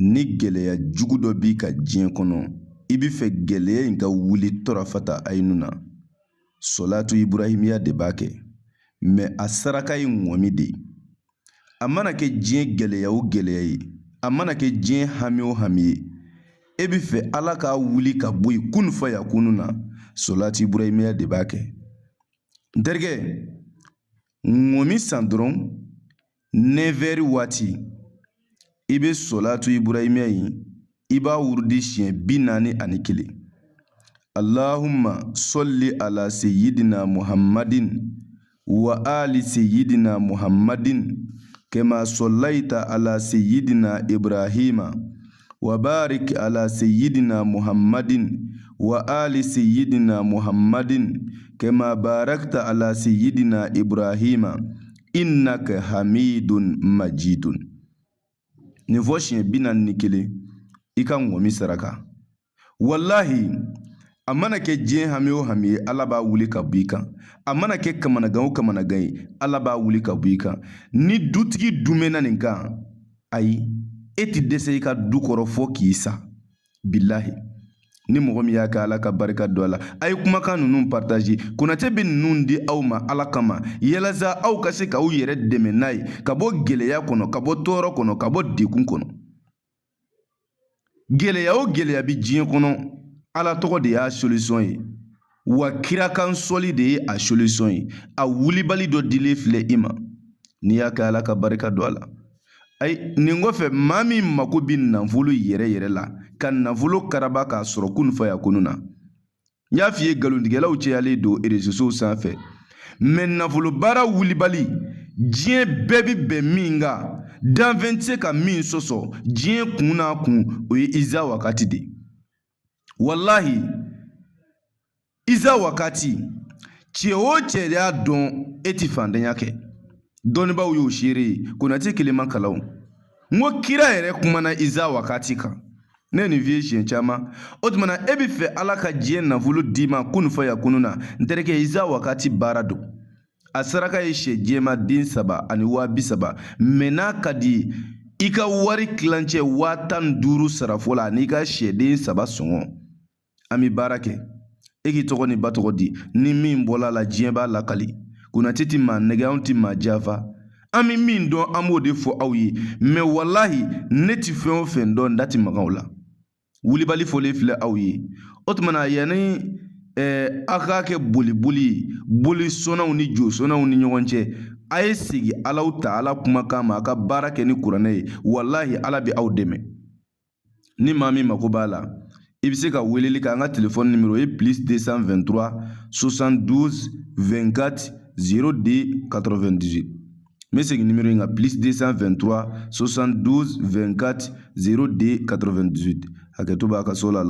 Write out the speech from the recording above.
ni gɛlɛya jugu dɔ b'i ka diɲɛ kɔnɔ i bɛ fɛ gɛlɛya in ka wuli tɔrafata ayinuna solatu ibrahimiya de b'a kɛ mais a saraka ye ŋɔmi de ye a mana kɛ diɲɛ gɛlɛya o gɛlɛya ye a mana kɛ diɲɛ hami o hami ye e bɛ fɛ ala k'a wuli ka bɔ yen kun fa yakunu na solatu ibrahimiya de b'a kɛ n terikɛ ŋɔmi san dɔrɔn 9h waati i bɛ solatu ibrahimiya in i b'a wurudi siɲɛ 41 Allahumma solli ala sayyidina Muhammadin wa ali sayyidina Muhammadin kama sollaita ala sayyidina Ibrahima wa barik ala sayyidina Muhammadin wa ali sayyidina Muhammadin kama barakta ala sayyidina Ibrahima innaka hamidun majidun. Nin fɔ siɲɛ 41 i ka ŋɔmi saraka wallahi a mana kɛ diɲɛ hami o hami ye ala b'a wuli ka bɔ i kan a mana kɛ kamanagan o kamanagan ye ala b'a wuli ka bɔ i kan ni dutigi dumɛna nin kan ayi e ti dɛsɛ i ka du kɔrɔ fɔ k'i sa billahi ni mɔgɔ min y'a kɛ ala ka barika don a la a ye kumakan ninnu partage Konate bɛ ninnu di aw ma ala kama yalasa aw ka se k'aw yɛrɛ dɛmɛ n'a ye ka bɔ gɛlɛya kɔnɔ ka bɔ tɔɔrɔ kɔnɔ ka bɔ degun kɔnɔ gɛlɛya o gɛlɛya bi diɲɛ kɔnɔ ala tɔgɔ de y'a solution ye wa kira kan sɔli de ye a solution ye a wulibali dɔ dilen filɛ i ma n'i y'a kɛ ala ka barika don a la ayi nin kɔfɛ maa min mako bi nafolo yɛrɛ yɛrɛ la ka nafolo karaba k'a sɔrɔ kun fa yakunu na n y'a f'i ye galontigɛlaw cayalen don réseaux sanfɛ mais nafolo baara wulibali diɲɛ bɛɛ bi bɛn min kan danfɛn tɛ se ka min sɔsɔ diɲɛ kun n'a kun o ye iza wakati de wallahi iza wakati cɛ o cɛ de y'a dɔn e ti fandanya kɛ dɔnnibaaw y'o seere ye Konate kelen kalaw n ko kira yɛrɛ kumana iza wakati kan ne nin f'i ye siɲɛ caman o tumana e bɛ fɛ ala ka diɲɛ nafolo d'i ma kun fa yakunu na n terikɛ iza wakati baara don a saraka ye sɛ jɛma den 3 ani 30,000 mais n'a ka di i ka wari kilancɛ 15,000 sara fɔlɔ ani ka sɛden 3 sɔngɔ an bɛ baara kɛ e k'i tɔgɔ ni ba tɔgɔ di ni min bɔla la diɲɛ b'a lakali Konate ti maa nɛgɛ anw ti maa jafa an bɛ min dɔn an b'o de fɔ aw ye mais wallahi ne ti fɛn o fɛn dɔn n da ti maga o la wulibali fɔlen filɛ aw ye o tumana yanni a k'a kɛ boli sɔnnaw ni jo sɔnnaw ni ɲɔgɔn cɛ a ye sigi alaw ta ala kumakan ma a ka baara kɛ ni kuranɛ ye wallahi ala bɛ aw dɛmɛ ni maa min mako b'a la i bɛ se ka weleli kɛ an ka téléphone numéro ye +223 72 24 02 98 n bɛ segin numéro in kan +223 72 24 02 98 hakɛto b'a ka so la